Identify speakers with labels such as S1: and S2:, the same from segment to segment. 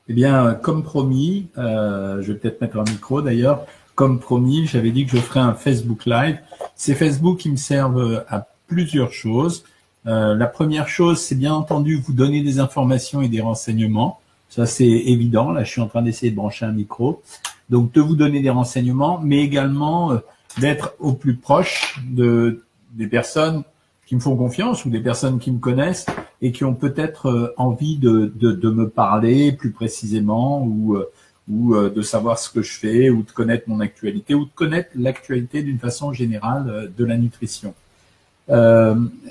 S1: Eh bien, comme promis, je vais peut-être mettre un micro d'ailleurs, comme promis, j'avais dit que je ferais un Facebook Live. Ces Facebook qui me servent à plusieurs choses. La première chose, c'est bien entendu vous donner des informations et des renseignements. Ça, c'est évident. Là, je suis en train d'essayer de brancher un micro. Donc, de vous donner des renseignements, mais également d'être au plus proche des personnes qui me font confiance ou des personnes qui me connaissent et qui ont peut-être envie de me parler plus précisément ou de savoir ce que je fais ou de connaître mon actualité ou de connaître l'actualité d'une façon générale de la nutrition.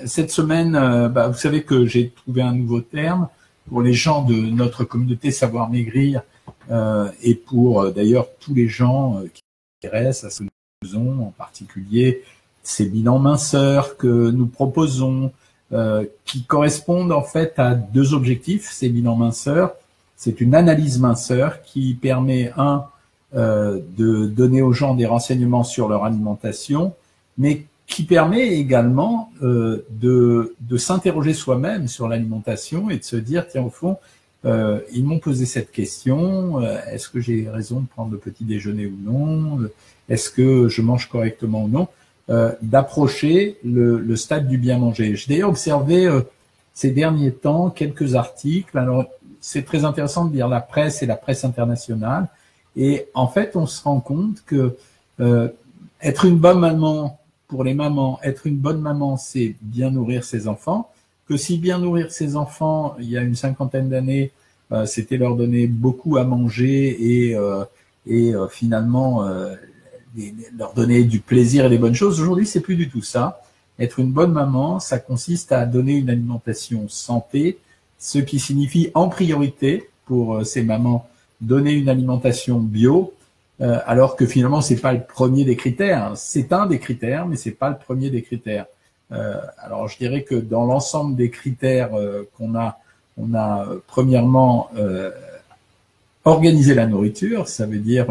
S1: Cette semaine, vous savez que j'ai trouvé un nouveau terme pour les gens de notre communauté Savoir Maigrir et pour d'ailleurs tous les gens qui s'intéressent à ce que nous faisons, en particulier ces bilans minceurs que nous proposons, qui correspondent en fait à deux objectifs. Ces bilans minceurs, c'est une analyse minceur qui permet de donner aux gens des renseignements sur leur alimentation, mais qui permet également de s'interroger soi-même sur l'alimentation et de se dire, tiens, au fond, ils m'ont posé cette question, est-ce que j'ai raison de prendre le petit déjeuner ou non? Est-ce que je mange correctement ou non? D'approcher le stade du bien manger. J'ai d'ailleurs observé ces derniers temps quelques articles. Alors, c'est très intéressant de lire la presse et la presse internationale. Et en fait, on se rend compte que être une bonne maman, pour les mamans, être une bonne maman, c'est bien nourrir ses enfants. Que si bien nourrir ses enfants, il y a une cinquantaine d'années, c'était leur donner beaucoup à manger et finalement leur donner du plaisir et des bonnes choses. Aujourd'hui, c'est plus du tout ça. Être une bonne maman, ça consiste à donner une alimentation santé, ce qui signifie en priorité pour ces mamans donner une alimentation bio, alors que finalement c'est pas le premier des critères. C'est un des critères, mais c'est pas le premier des critères. Alors je dirais que dans l'ensemble des critères qu'on a, on a premièrement organisé la nourriture, ça veut dire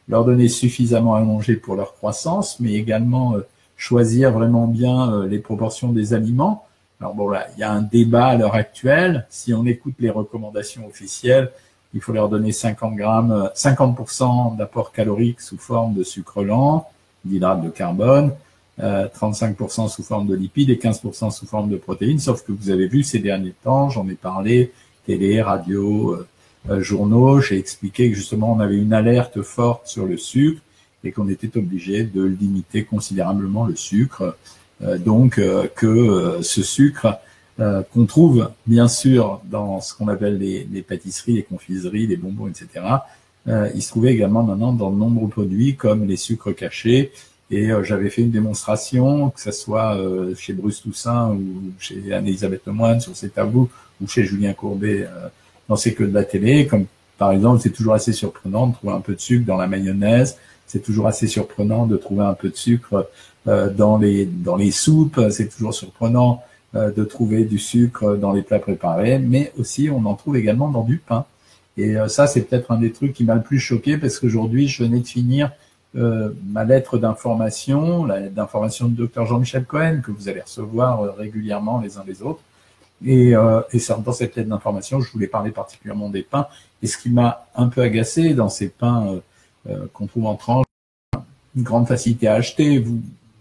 S1: leur donner suffisamment à manger pour leur croissance, mais également choisir vraiment bien les proportions des aliments. Alors bon, là, il y a un débat à l'heure actuelle. Si on écoute les recommandations officielles, il faut leur donner 50% d'apport calorique sous forme de sucre lent, d'hydrates de carbone, 35% sous forme de lipides et 15% sous forme de protéines. Sauf que vous avez vu ces derniers temps, j'en ai parlé, télé, radio, journaux, j'ai expliqué que justement on avait une alerte forte sur le sucre et qu'on était obligé de limiter considérablement le sucre. Que ce sucre qu'on trouve bien sûr dans ce qu'on appelle les pâtisseries, les confiseries, les bonbons, etc. Il se trouvait également maintenant dans de nombreux produits comme les sucres cachés. Et j'avais fait une démonstration, que ce soit chez Bruce Toussaint ou chez Anne-Elisabeth Lemoine sur C'est à vous, ou chez Julien Courbet dans C'est que de la télé, comme par exemple, c'est toujours assez surprenant de trouver un peu de sucre dans la mayonnaise, c'est toujours assez surprenant de trouver un peu de sucre dans les soupes, c'est toujours surprenant de trouver du sucre dans les plats préparés, mais aussi on en trouve également dans du pain. Et ça, c'est peut-être un des trucs qui m'a le plus choqué, parce qu'aujourd'hui, je venais de finir ma lettre d'information, la lettre d'information de Dr Jean-Michel Cohen, que vous allez recevoir régulièrement les uns les autres. Et dans cette lettre d'information, je voulais parler particulièrement des pains. Et ce qui m'a un peu agacé dans ces pains qu'on trouve en tranche, une grande facilité à acheter,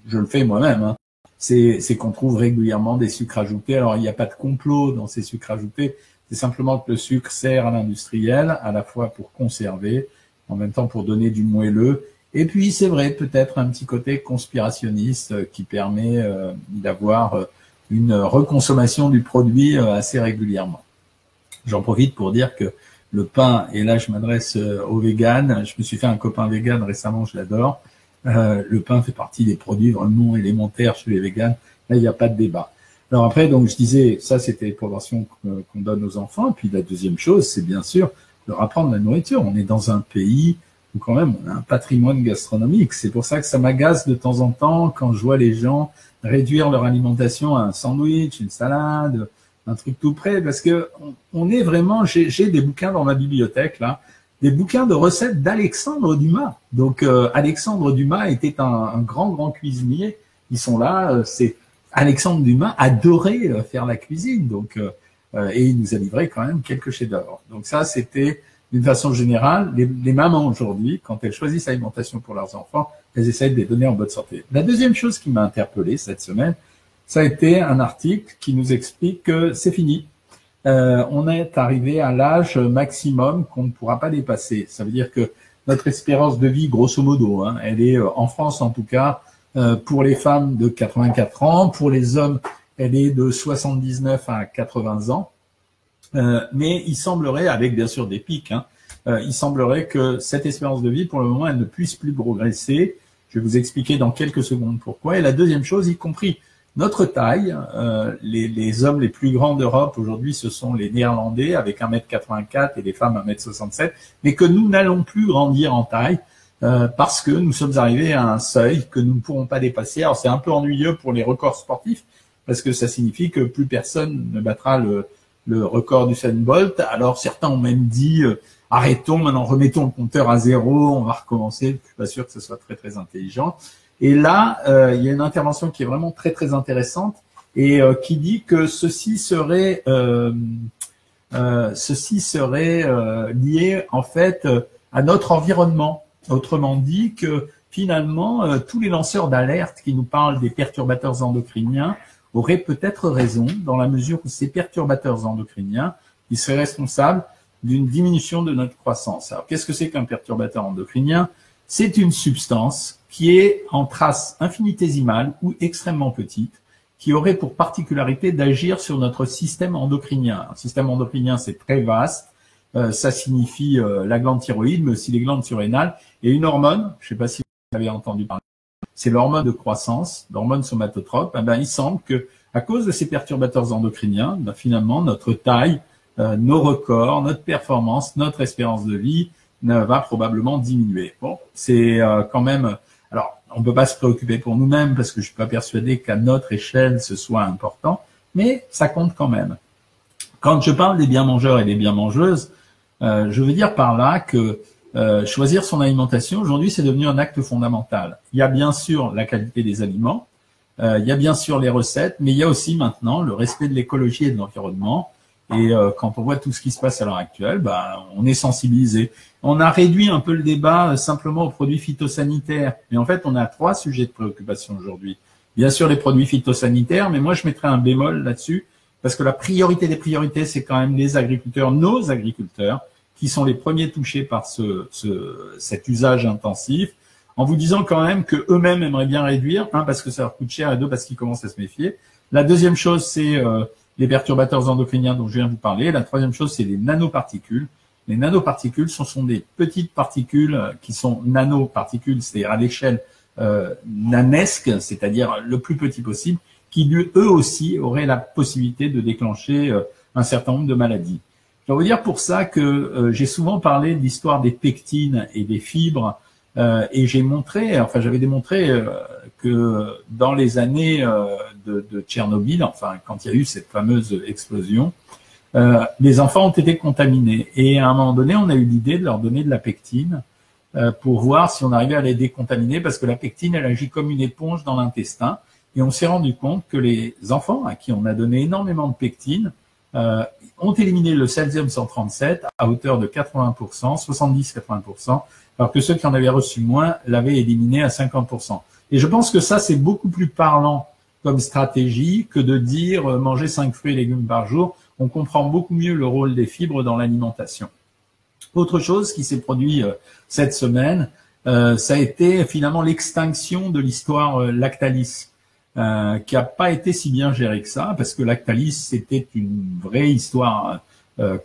S1: je le fais moi-même, hein, c'est qu'on trouve régulièrement des sucres ajoutés. Alors, il n'y a pas de complot dans ces sucres ajoutés, c'est simplement que le sucre sert à l'industriel, à la fois pour conserver, en même temps pour donner du moelleux. Et puis, c'est vrai, peut-être un petit côté conspirationniste qui permet d'avoir une reconsommation du produit assez régulièrement. J'en profite pour dire que le pain, et là je m'adresse aux véganes, je me suis fait un copain végane récemment, je l'adore, le pain fait partie des produits vraiment élémentaires chez les véganes, là il n'y a pas de débat. Alors après, donc je disais, ça c'était les proportions qu'on donne aux enfants, et puis la deuxième chose, c'est bien sûr leur apprendre la nourriture. On est dans un pays où quand même on a un patrimoine gastronomique, c'est pour ça que ça m'agace de temps en temps quand je vois les gens réduire leur alimentation à un sandwich, une salade, un truc tout prêt, parce que on est vraiment, j'ai des bouquins dans ma bibliothèque là, des bouquins de recettes d'Alexandre Dumas. Donc Alexandre Dumas était un grand cuisinier. Ils sont là, c'est Alexandre Dumas adorait faire la cuisine, donc et il nous a livré quand même quelques chefs-d'œuvre. Donc ça, c'était d'une façon générale, les mamans aujourd'hui, quand elles choisissent l'alimentation pour leurs enfants, elles essaient de les donner en bonne santé. La deuxième chose qui m'a interpellé cette semaine, ça a été un article qui nous explique que c'est fini. On est arrivé à l'âge maximum qu'on ne pourra pas dépasser. Ça veut dire que notre espérance de vie, grosso modo, hein, elle est en France en tout cas, pour les femmes de 84 ans, pour les hommes, elle est de 79 à 80 ans. Mais il semblerait, avec bien sûr des pics, hein, il semblerait que cette espérance de vie, pour le moment, elle ne puisse plus progresser. Je vais vous expliquer dans quelques secondes pourquoi. Et la deuxième chose, y compris notre taille, les hommes les plus grands d'Europe aujourd'hui, ce sont les Néerlandais avec 1m84 et les femmes 1m67, mais que nous n'allons plus grandir en taille parce que nous sommes arrivés à un seuil que nous ne pourrons pas dépasser. Alors c'est un peu ennuyeux pour les records sportifs parce que ça signifie que plus personne ne battra le record du Usain Bolt. Alors certains ont même dit arrêtons maintenant, remettons le compteur à zéro, on va recommencer. Je suis pas sûr que ce soit très très intelligent. Et là, il y a une intervention qui est vraiment très très intéressante et qui dit que ceci serait lié en fait à notre environnement. Autrement dit que finalement tous les lanceurs d'alerte qui nous parlent des perturbateurs endocriniens auraient peut-être raison dans la mesure où ces perturbateurs endocriniens ils seraient responsables d'une diminution de notre croissance. Alors qu'est-ce que c'est qu'un perturbateur endocrinien? C'est une substance qui est en trace infinitésimale ou extrêmement petite, qui aurait pour particularité d'agir sur notre système endocrinien. Un système endocrinien, c'est très vaste. Ça signifie la glande thyroïde, mais aussi les glandes surrénales. Et une hormone, je ne sais pas si vous avez entendu parler, c'est l'hormone de croissance, l'hormone somatotrope. Eh ben, il semble que, à cause de ces perturbateurs endocriniens, ben, finalement, notre taille, nos records, notre performance, notre espérance de vie va probablement diminuer. Bon, c'est quand même. Alors, on ne peut pas se préoccuper pour nous-mêmes parce que je suis pas persuadé qu'à notre échelle ce soit important, mais ça compte quand même. Quand je parle des bien mangeurs et des bien mangeuses, je veux dire par là que choisir son alimentation aujourd'hui c'est devenu un acte fondamental. Il y a bien sûr la qualité des aliments, il y a bien sûr les recettes, mais il y a aussi maintenant le respect de l'écologie et de l'environnement. Et quand on voit tout ce qui se passe à l'heure actuelle, bah, on est sensibilisé. On a réduit un peu le débat simplement aux produits phytosanitaires. Mais en fait, on a 3 sujets de préoccupation aujourd'hui. Bien sûr, les produits phytosanitaires, mais moi, je mettrais un bémol là-dessus, parce que la priorité des priorités, c'est quand même les agriculteurs, nos agriculteurs, qui sont les premiers touchés par cet usage intensif, en vous disant quand même que eux-mêmes aimeraient bien réduire, un, parce que ça leur coûte cher, et 2, parce qu'ils commencent à se méfier. La deuxième chose, c'est les perturbateurs endocriniens dont je viens de vous parler. La troisième chose, c'est les nanoparticules. Les nanoparticules, ce sont des petites particules qui sont nanoparticules, c'est-à-dire à l'échelle nanesque, c'est-à-dire le plus petit possible, qui eux aussi auraient la possibilité de déclencher un certain nombre de maladies. Je dois vous dire pour ça que j'ai souvent parlé de l'histoire des pectines et des fibres, et j'ai montré, enfin j'avais démontré que dans les années de Tchernobyl, enfin quand il y a eu cette fameuse explosion, les enfants ont été contaminés. Et à un moment donné, on a eu l'idée de leur donner de la pectine pour voir si on arrivait à les décontaminer, parce que la pectine, elle agit comme une éponge dans l'intestin. Et on s'est rendu compte que les enfants à qui on a donné énormément de pectine ont éliminé le césium 137 à hauteur de 80%, 70-80%, alors que ceux qui en avaient reçu moins l'avaient éliminé à 50%. Et je pense que ça, c'est beaucoup plus parlant comme stratégie que de dire manger 5 fruits et légumes par jour. On comprend beaucoup mieux le rôle des fibres dans l'alimentation. Autre chose qui s'est produit cette semaine, ça a été finalement l'extinction de l'histoire Lactalis, qui a pas été si bien gérée que ça, parce que Lactalis, c'était une vraie histoire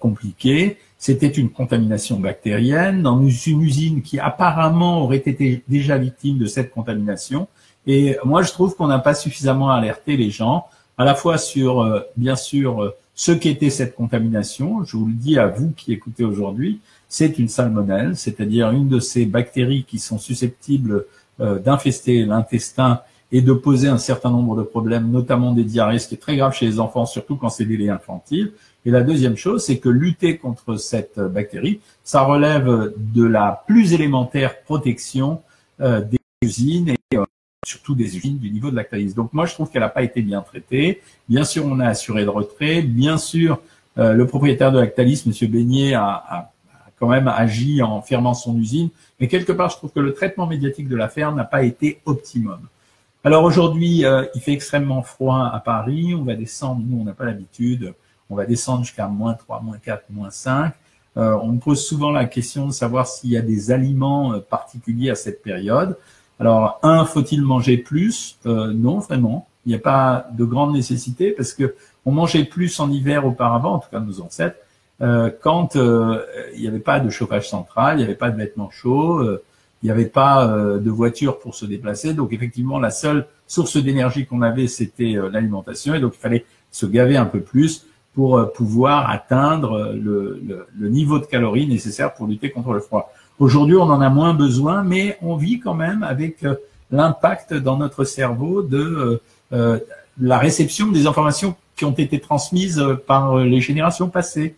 S1: compliquée. C'était une contamination bactérienne dans une usine qui apparemment aurait été déjà victime de cette contamination. Et moi, je trouve qu'on n'a pas suffisamment alerté les gens, à la fois sur, bien sûr, ce qu'était cette contamination. Je vous le dis à vous qui écoutez aujourd'hui, c'est une salmonelle, c'est-à-dire une de ces bactéries qui sont susceptibles d'infester l'intestin et de poser un certain nombre de problèmes, notamment des diarrhées, ce qui est très grave chez les enfants, surtout quand c'est des laits infantiles. Et la deuxième chose, c'est que lutter contre cette bactérie, ça relève de la plus élémentaire protection des usines et surtout des usines du niveau de Lactalis. Donc moi, je trouve qu'elle n'a pas été bien traitée. Bien sûr, on a assuré le retrait. Bien sûr, le propriétaire de Lactalis, M. Beignet, a quand même agi en fermant son usine. Mais quelque part, je trouve que le traitement médiatique de l'affaire n'a pas été optimum. Alors aujourd'hui, il fait extrêmement froid à Paris. On va descendre, nous on n'a pas l'habitude, on va descendre jusqu'à -3, -4, -5. On me pose souvent la question de savoir s'il y a des aliments particuliers à cette période. Alors, faut-il manger plus? Non, vraiment. Il n'y a pas de grande nécessité parce que on mangeait plus en hiver auparavant, en tout cas nos ancêtres, quand il n'y avait pas de chauffage central, il n'y avait pas de vêtements chauds, il n'y avait pas de voiture pour se déplacer. Donc effectivement, la seule source d'énergie qu'on avait, c'était l'alimentation. Et donc il fallait se gaver un peu plus pour pouvoir atteindre le niveau de calories nécessaire pour lutter contre le froid. Aujourd'hui, on en a moins besoin, mais on vit quand même avec l'impact dans notre cerveau de la réception des informations qui ont été transmises par les générations passées.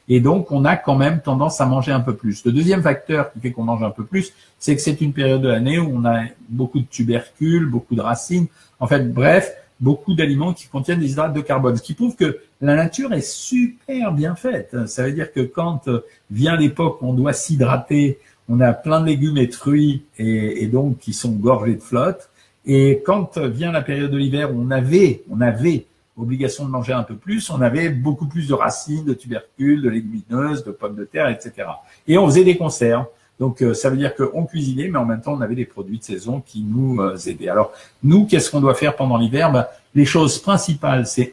S1: Et donc, on a quand même tendance à manger un peu plus. Le deuxième facteur qui fait qu'on mange un peu plus, c'est que c'est une période de l'année où on a beaucoup de tubercules, beaucoup de racines, en fait, bref, beaucoup d'aliments qui contiennent des hydrates de carbone, ce qui prouve que la nature est super bien faite. Ça veut dire que quand vient l'époque où on doit s'hydrater, on a plein de légumes et de fruits et donc qui sont gorgés de flotte. Et quand vient la période de l'hiver où on avait obligation de manger un peu plus, on avait beaucoup plus de racines, de tubercules, de légumineuses, de pommes de terre, etc. Et on faisait des conserves. Donc, ça veut dire qu'on cuisinait, mais en même temps, on avait des produits de saison qui nous aidaient. Alors, nous, qu'est-ce qu'on doit faire pendant l'hiver? Les choses principales, c'est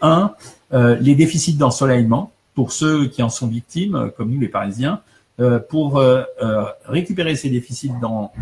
S1: les déficits d'ensoleillement, pour ceux qui en sont victimes, comme nous les Parisiens. Pour récupérer ces déficits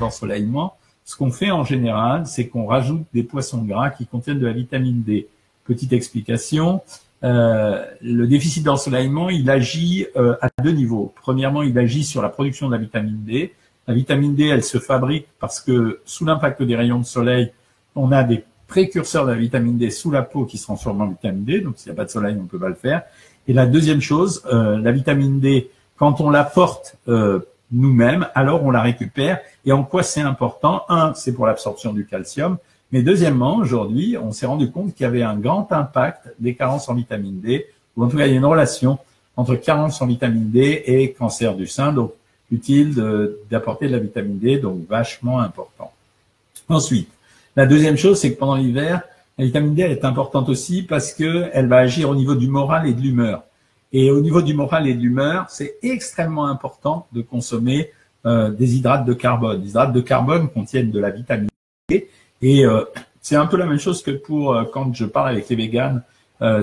S1: d'ensoleillement, ce qu'on fait en général, c'est qu'on rajoute des poissons gras qui contiennent de la vitamine D. Petite explication, le déficit d'ensoleillement, il agit à deux niveaux. Premièrement, il agit sur la production de la vitamine D. La vitamine D, elle se fabrique parce que sous l'impact des rayons de soleil, on a des précurseurs de la vitamine D sous la peau qui se transforment en vitamine D. Donc, s'il n'y a pas de soleil, on ne peut pas le faire. Et la deuxième chose, la vitamine D, quand on l'apporte nous-mêmes, alors on la récupère. Et en quoi c'est important? C'est pour l'absorption du calcium. Mais deuxièmement, aujourd'hui, on s'est rendu compte qu'il y avait un grand impact des carences en vitamine D, ou en tout cas, il y a une relation entre carence en vitamine D et cancer du sein. Donc, utile d'apporter de la vitamine D, donc vachement important. Ensuite, la deuxième chose, c'est que pendant l'hiver, la vitamine D elle est importante aussi parce que elle va agir au niveau du moral et de l'humeur. Et au niveau du moral et de l'humeur, c'est extrêmement important de consommer des hydrates de carbone. Les hydrates de carbone contiennent de la vitamine D. Et c'est un peu la même chose que pour quand je parle avec les véganes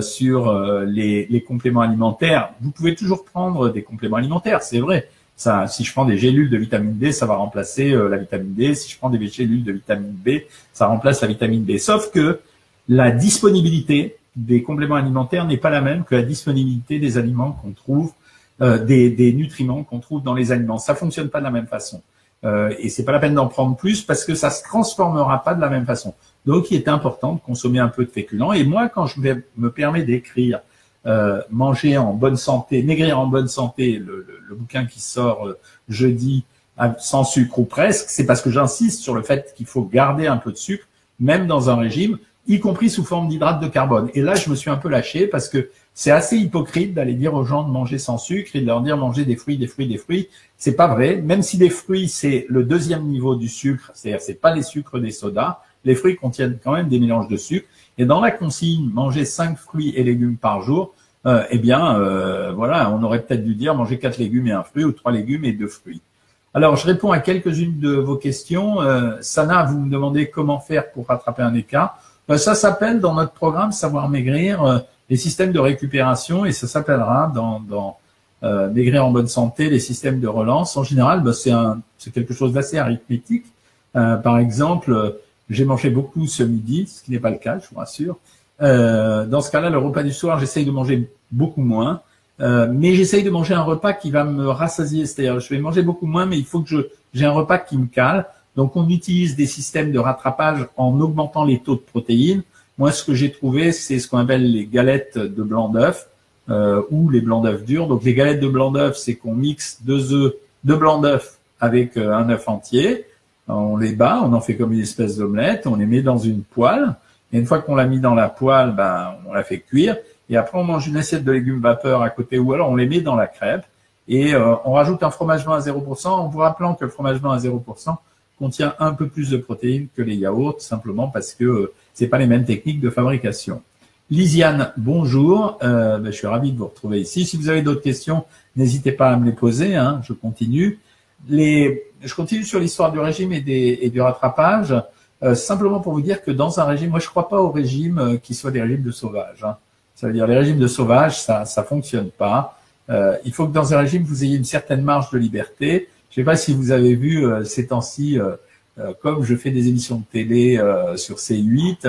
S1: sur les compléments alimentaires. Vous pouvez toujours prendre des compléments alimentaires, c'est vrai. Ça, si je prends des gélules de vitamine D, ça va remplacer la vitamine D. Si je prends des gélules de vitamine B, ça remplace la vitamine B. Sauf que la disponibilité des compléments alimentaires n'est pas la même que la disponibilité des aliments qu'on trouve, des nutriments qu'on trouve dans les aliments. Ça fonctionne pas de la même façon. Et c'est pas la peine d'en prendre plus parce que ça se transformera pas de la même façon. Donc, il est important de consommer un peu de féculents. Et moi, quand je me permets d'écrire manger en bonne santé, maigrir en bonne santé, le bouquin qui sort jeudi, sans sucre ou presque, c'est parce que j'insiste sur le fait qu'il faut garder un peu de sucre, même dans un régime, y compris sous forme d'hydrate de carbone. Et là, je me suis un peu lâché parce que c'est assez hypocrite d'aller dire aux gens de manger sans sucre et de leur dire manger des fruits, des fruits, des fruits. C'est pas vrai. Même si les fruits, c'est le deuxième niveau du sucre, c'est-à-dire c'est pas les sucres des sodas, les fruits contiennent quand même des mélanges de sucre. Et dans la consigne, manger 5 fruits et légumes par jour, voilà, on aurait peut-être dû dire manger 4 légumes et un fruit ou 3 légumes et 2 fruits. Alors, je réponds à quelques-unes de vos questions. Sana, vous me demandez comment faire pour rattraper un écart. Ça s'appelle dans notre programme Savoir Maigrir les systèmes de récupération et ça s'appellera dans Maigrir en bonne santé les systèmes de relance. En général, c'est quelque chose d'assez arithmétique. Par exemple, j'ai mangé beaucoup ce midi, ce qui n'est pas le cas, je vous rassure. Dans ce cas-là, le repas du soir, j'essaye de manger beaucoup moins, mais j'essaye de manger un repas qui va me rassasier. C'est-à-dire, je vais manger beaucoup moins, mais il faut que j'ai un repas qui me cale. Donc, on utilise des systèmes de rattrapage en augmentant les taux de protéines. Moi, ce que j'ai trouvé, c'est ce qu'on appelle les galettes de blanc d'œuf ou les blancs d'œuf durs. Donc, les galettes de blanc d'œuf, c'est qu'on mixe 2 blancs d'œuf avec un œuf entier. On les bat, on en fait comme une espèce d'omelette, on les met dans une poêle. Et une fois qu'on l'a mis dans la poêle, on la fait cuire. Et après, on mange une assiette de légumes vapeur à côté ou alors on les met dans la crêpe. Et on rajoute un fromage blanc à 0%, en vous rappelant que le fromage blanc à 0% contient un peu plus de protéines que les yaourts, simplement parce que c'est pas les mêmes techniques de fabrication. Lisiane, bonjour, je suis ravi de vous retrouver ici. Si vous avez d'autres questions, n'hésitez pas à me les poser, hein, je continue. Je continue sur l'histoire du régime et du rattrapage, simplement pour vous dire que dans un régime, moi je ne crois pas aux régimes qui soient des régimes de sauvages. Hein. Ça veut dire les régimes de sauvages, ça fonctionne pas. Il faut que dans un régime, vous ayez une certaine marge de liberté. Je ne sais pas si vous avez vu ces temps-ci, comme je fais des émissions de télé sur C8,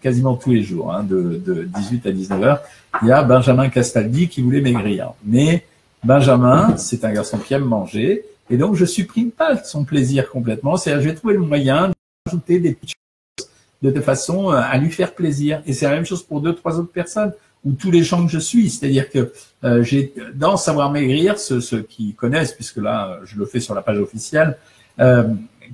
S1: quasiment tous les jours, hein, de 18 à 19 heures, il y a Benjamin Castaldi qui voulait maigrir. Mais Benjamin, c'est un garçon qui aime manger, et donc je supprime pas son plaisir complètement. C'est-à-dire, je vais trouver le moyen d'ajouter des petites choses de façon à lui faire plaisir. Et c'est la même chose pour 2-3 autres personnes, ou tous les gens que je suis. C'est-à-dire que j'ai dans Savoir Maigrir, ceux qui connaissent, puisque là, je le fais sur la page officielle,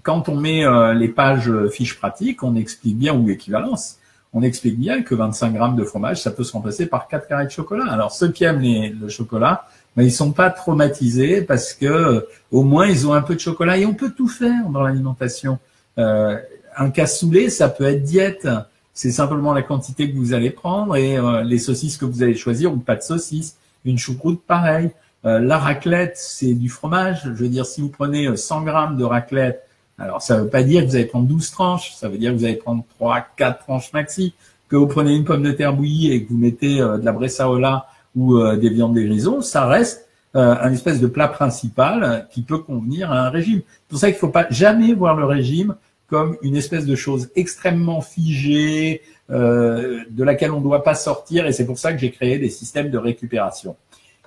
S1: quand on met les pages fiches pratiques, on explique bien, ou équivalence, on explique bien que 25 grammes de fromage, ça peut se remplacer par 4 carrés de chocolat. Alors, ceux qui aiment le chocolat, mais ils sont pas traumatisés parce que au moins, ils ont un peu de chocolat et on peut tout faire dans l'alimentation. Un cassoulet, ça peut être diète. C'est simplement la quantité que vous allez prendre et les saucisses que vous allez choisir ou pas de saucisses. Une choucroute, pareil. La raclette, c'est du fromage. Je veux dire, si vous prenez 100 grammes de raclette, alors ça ne veut pas dire que vous allez prendre 12 tranches, ça veut dire que vous allez prendre 3-4 tranches maxi. Que vous prenez une pomme de terre bouillie et que vous mettez de la bressaola ou des viandes des grisons, ça reste un espèce de plat principal qui peut convenir à un régime. C'est pour ça qu'il ne faut pas jamais voir le régime comme une espèce de chose extrêmement figée, de laquelle on ne doit pas sortir, et c'est pour ça que j'ai créé des systèmes de récupération.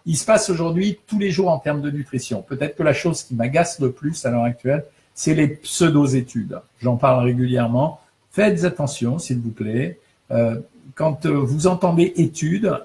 S1: Il se passe aujourd'hui tous les jours en termes de nutrition. Peut-être que la chose qui m'agace le plus à l'heure actuelle, c'est les pseudo-études. J'en parle régulièrement. Faites attention, s'il vous plaît. Quand vous entendez études,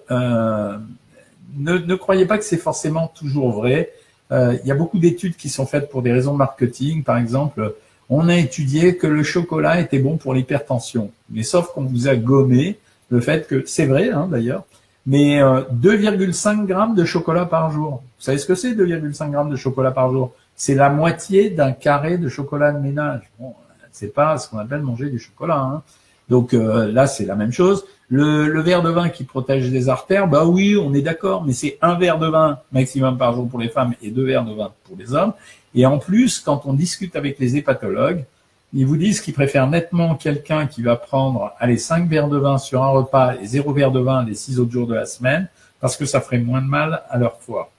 S1: ne croyez pas que c'est forcément toujours vrai. Il y a beaucoup d'études qui sont faites pour des raisons marketing. Par exemple, on a étudié que le chocolat était bon pour l'hypertension. Mais sauf qu'on vous a gommé le fait que, c'est vrai hein, d'ailleurs, mais 2,5 grammes de chocolat par jour. Vous savez ce que c'est 2,5 grammes de chocolat par jour? C'est la moitié d'un carré de chocolat de ménage. Bon, c'est pas ce qu'on appelle manger du chocolat. Hein. Donc là, c'est la même chose. Le verre de vin qui protège les artères, bah oui, on est d'accord, mais c'est un verre de vin maximum par jour pour les femmes et 2 verres de vin pour les hommes. Et en plus, quand on discute avec les hépatologues, ils vous disent qu'ils préfèrent nettement quelqu'un qui va prendre 5 verres de vin sur un repas et 0 verre de vin les 6 autres jours de la semaine, parce que ça ferait moins de mal à leur foie.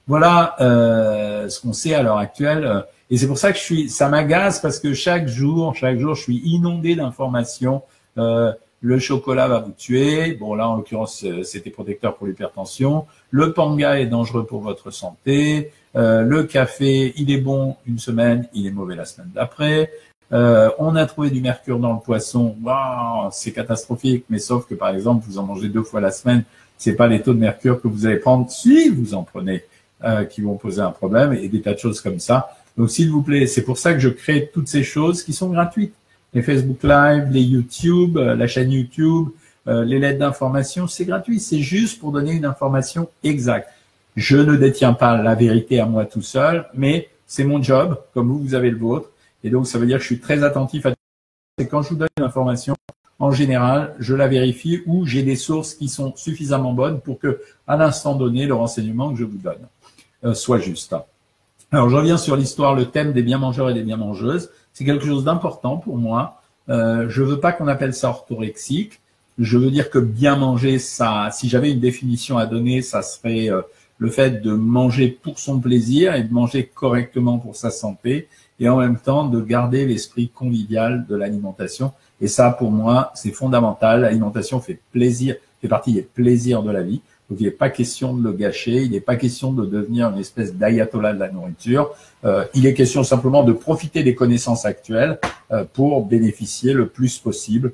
S1: Voilà ce qu'on sait à l'heure actuelle. Et c'est pour ça que ça m'agace, parce que chaque jour, je suis inondé d'informations. Le chocolat va vous tuer. Bon, là, en l'occurrence, c'était protecteur pour l'hypertension. Le panga est dangereux pour votre santé. Le café, il est bon une semaine, il est mauvais la semaine d'après. On a trouvé du mercure dans le poisson. Waouh, c'est catastrophique. Mais sauf que, par exemple, vous en mangez 2 fois la semaine, c'est pas les taux de mercure que vous allez prendre si vous en prenez qui vont poser un problème, et des tas de choses comme ça. Donc, s'il vous plaît, c'est pour ça que je crée toutes ces choses qui sont gratuites. Les Facebook Live, les YouTube, la chaîne YouTube, les lettres d'information, c'est gratuit. C'est juste pour donner une information exacte. Je ne détiens pas la vérité à moi tout seul, mais c'est mon job, comme vous avez le vôtre. Et donc, ça veut dire que je suis très attentif à tout. Et quand je vous donne une information, en général, je la vérifie ou j'ai des sources qui sont suffisamment bonnes pour que, à l'instant donné, le renseignement que je vous donne soit juste. Alors, je reviens sur l'histoire, le thème des bien mangeurs et des bien mangeuses. C'est quelque chose d'important pour moi. Je veux pas qu'on appelle ça orthorexique. Je veux dire que bien manger, ça, si j'avais une définition à donner, ça serait le fait de manger pour son plaisir et de manger correctement pour sa santé, et en même temps de garder l'esprit convivial de l'alimentation. Et ça, pour moi, c'est fondamental. L'alimentation fait plaisir, fait partie des plaisirs de la vie. Donc, il n'est pas question de le gâcher, il n'est pas question de devenir une espèce d'ayatollah de la nourriture. Il est question simplement de profiter des connaissances actuelles pour bénéficier le plus possible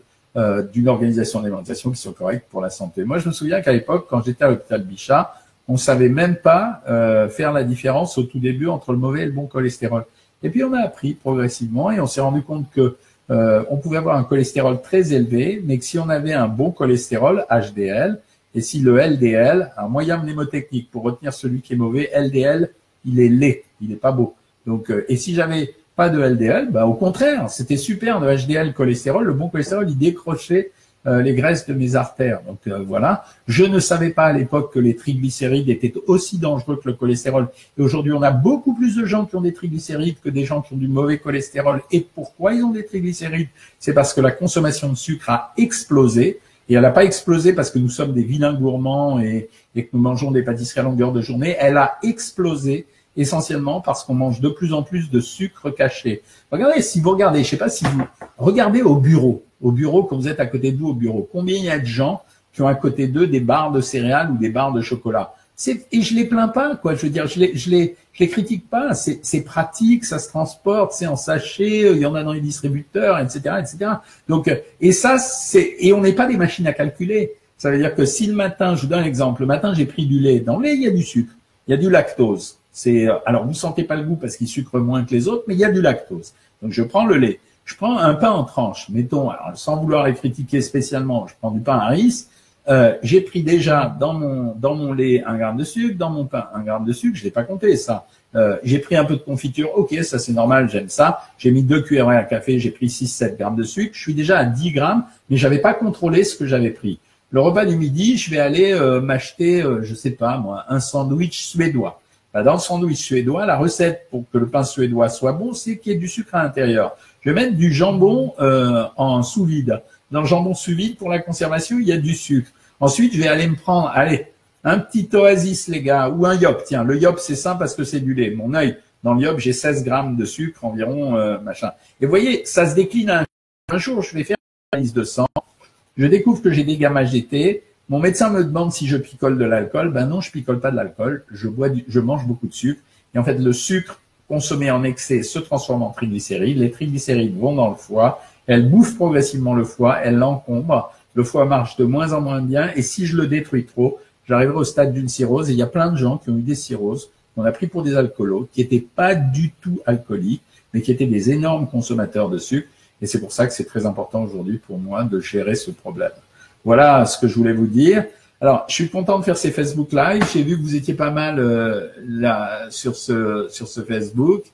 S1: d'une organisation d'alimentation qui soit correcte pour la santé. Moi, je me souviens qu'à l'époque, quand j'étais à l'hôpital Bichat, on savait même pas faire la différence au tout début entre le mauvais et le bon cholestérol. Et puis, on a appris progressivement et on s'est rendu compte que on pouvait avoir un cholestérol très élevé, mais que si on avait un bon cholestérol, HDL, Et si le LDL, un moyen mnémotechnique pour retenir celui qui est mauvais, LDL, il est laid, il est pas beau. Donc, et si j'avais pas de LDL, bah, au contraire, c'était super, le HDL cholestérol, le bon cholestérol, il décrochait les graisses de mes artères. Donc voilà, je ne savais pas à l'époque que les triglycérides étaient aussi dangereux que le cholestérol. Et aujourd'hui, on a beaucoup plus de gens qui ont des triglycérides que des gens qui ont du mauvais cholestérol. Et pourquoi ils ont des triglycérides? C'est parce que la consommation de sucre a explosé. Et elle n'a pas explosé parce que nous sommes des vilains gourmands et que nous mangeons des pâtisseries à longueur de journée. Elle a explosé essentiellement parce qu'on mange de plus en plus de sucre caché. Regardez, si vous regardez, je sais pas si vous regardez au bureau quand vous êtes à côté de vous au bureau, combien il y a de gens qui ont à côté d'eux des barres de céréales ou des barres de chocolat. Et je les plains pas, quoi. Je veux dire, je les critique pas. C'est pratique, ça se transporte, c'est en sachet, il y en a dans les distributeurs, etc., etc. Donc, et on n'est pas des machines à calculer. Ça veut dire que si le matin, je vous donne un exemple, le matin j'ai pris du lait. Dans le lait, il y a du sucre, il y a du lactose. Alors vous sentez pas le goût parce qu'il sucre moins que les autres, mais il y a du lactose. Donc je prends le lait. Je prends un pain en tranches, mettons, alors, sans vouloir les critiquer spécialement, je prends du pain à riz. J'ai pris déjà dans mon lait 1 gramme de sucre, dans mon pain 1 gramme de sucre, je l'ai pas compté ça. J'ai pris un peu de confiture, ok, ça c'est normal, j'aime ça. J'ai mis 2 cuillères à café, j'ai pris 6-7 grammes de sucre. Je suis déjà à 10 grammes, mais j'avais pas contrôlé ce que j'avais pris. Le repas du midi, je vais aller m'acheter, je sais pas moi, un sandwich suédois. Dans le sandwich suédois, la recette pour que le pain suédois soit bon, c'est qu'il y ait du sucre à l'intérieur. Je vais mettre du jambon en sous-vide. Dans le jambon sous-vide, pour la conservation, il y a du sucre. Ensuite, je vais aller me prendre, un petit Oasis, les gars, ou un Yop. Tiens, le Yop, c'est simple parce que c'est du lait. Mon œil, dans le Yop, j'ai 16 grammes de sucre environ, machin. Et vous voyez, ça se décline un jour, je vais faire une analyse de sang. Je découvre que j'ai des gamma-GT. Mon médecin me demande si je picole de l'alcool. Ben non, je picole pas de l'alcool. Je mange beaucoup de sucre. Et en fait, le sucre consommé en excès se transforme en triglycérides. Les triglycérides vont dans le foie. Elles bouffent progressivement le foie. Elles l'encombrent. Le foie marche de moins en moins bien. Et si je le détruis trop, j'arriverai au stade d'une cirrhose. Et il y a plein de gens qui ont eu des cirrhoses, qu'on a pris pour des alcoolos, qui n'étaient pas du tout alcooliques, mais qui étaient des énormes consommateurs de sucre. Et c'est pour ça que c'est très important aujourd'hui pour moi de gérer ce problème. Voilà ce que je voulais vous dire. Alors, je suis content de faire ces Facebook Live. J'ai vu que vous étiez pas mal là sur ce Facebook.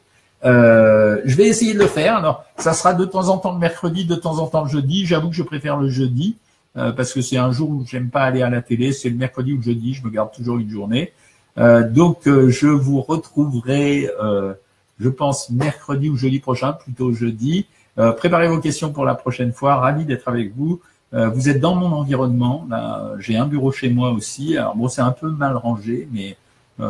S1: Je vais essayer de le faire. Alors, ça sera de temps en temps le mercredi, de temps en temps le jeudi. J'avoue que je préfère le jeudi parce que c'est un jour où j'aime pas aller à la télé. C'est le mercredi ou le jeudi. Je me garde toujours une journée. Donc, je vous retrouverai, je pense, mercredi ou jeudi prochain, plutôt jeudi. Préparez vos questions pour la prochaine fois. Ravi d'être avec vous. Vous êtes dans mon environnement. Là, j'ai un bureau chez moi aussi. Alors bon, c'est un peu mal rangé, mais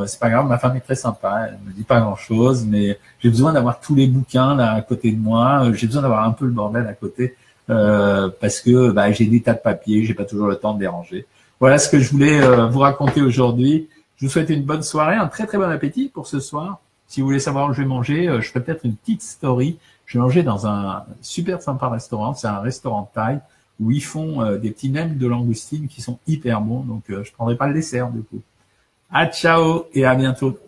S1: c'est pas grave. Ma femme est très sympa. Elle me dit pas grand-chose, mais j'ai besoin d'avoir tous les bouquins là à côté de moi. J'ai besoin d'avoir un peu le bordel à côté parce que j'ai des tas de papiers. J'ai pas toujours le temps de les ranger. Voilà ce que je voulais vous raconter aujourd'hui. Je vous souhaite une bonne soirée, un très très bon appétit pour ce soir. Si vous voulez savoir où je vais manger, je ferai peut-être une petite story. Je vais manger dans un super sympa restaurant. C'est un restaurant thaï où ils font des petits nems de langoustine qui sont hyper bons. Donc, je prendrai pas le dessert du coup. À ciao et à bientôt.